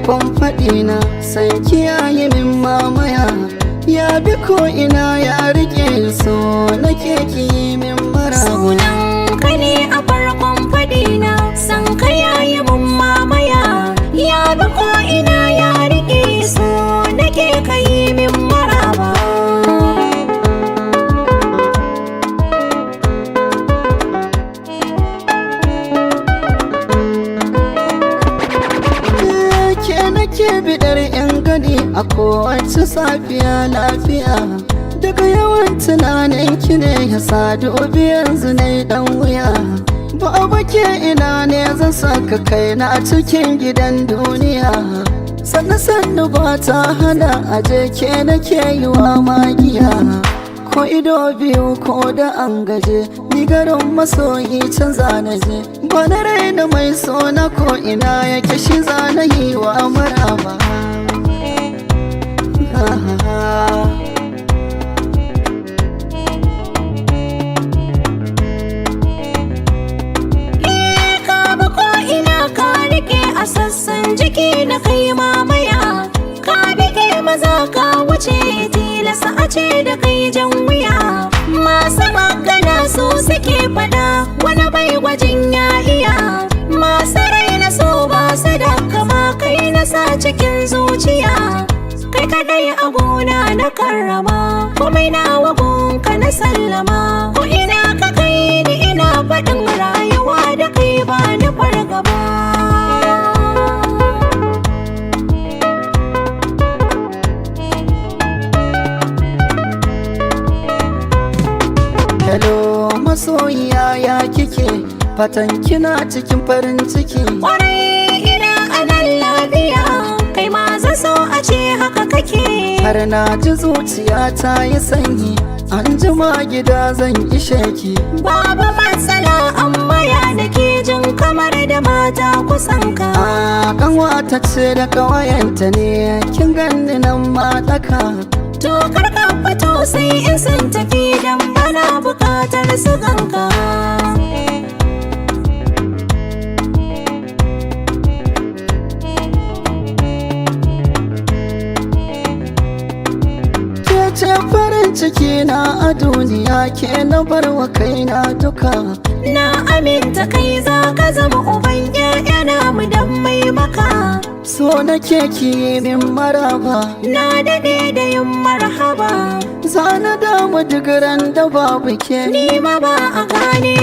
farkon fadina, sai kiyaye min mamaya. Ya bi ko ina ya rike so nake ki min maraba. Sunan ka ne a farkon fadina, san ka yayi mun mamaya. Ya bi ko ina ya rike so nake ka yi min maraba. Ke bidar yan gani a kowace safiya lafiya. Daga yawan tunanin ki ne ya sa dubi yanzu na dan wuya. Ba ke ina ne zan saka kaina a cikin gidan duniya. Sannu ba ta hana aje ke nake yi wa magiya. Ko ido biyu ko da an gaje, ni garin masoyi can zana je. Bana raina mai so na ko ina yake shi zana yi wa maraba. Ka bi ko ina ka rike a sassan jiki na kai mamaya. Ka bige maza ka wuce tilasa a ce da kai jan wuya. Masu magana su suke fada wani bai gwajin ya iya. Masu raina so ba su da kama kai na sa cikin zuciya. Kai kadai a gona na karrama, komai na wagonka na sallama. Ko ina ka kai ni ina faɗin rayuwa da kai ba ni fargaba. Hello masoyiya ya kike, fatan kina cikin farin ciki. Kwarai ina anan lafiya, kai ma zan so a ce haka kake. Har na ji zuciya ta yi sanyi, an jima gida zan ishe ki. Babu matsala amma ya nake jin kamar da mata kusan ka. A kanwata ce da kawayenta ne, kin ganni nan mataka. To karka fito sai in sun tafi dan bana bukatar su ganka. Ce farin ciki na a duniya, ke na bar wa kaina duka. Na aminta kai za ka zama uban ƴaƴana mu dan mai maka. So nake ki min maraba, Na daɗe da yin marhaba. zana damu duk ran da babu ke. Ni ma ba a gane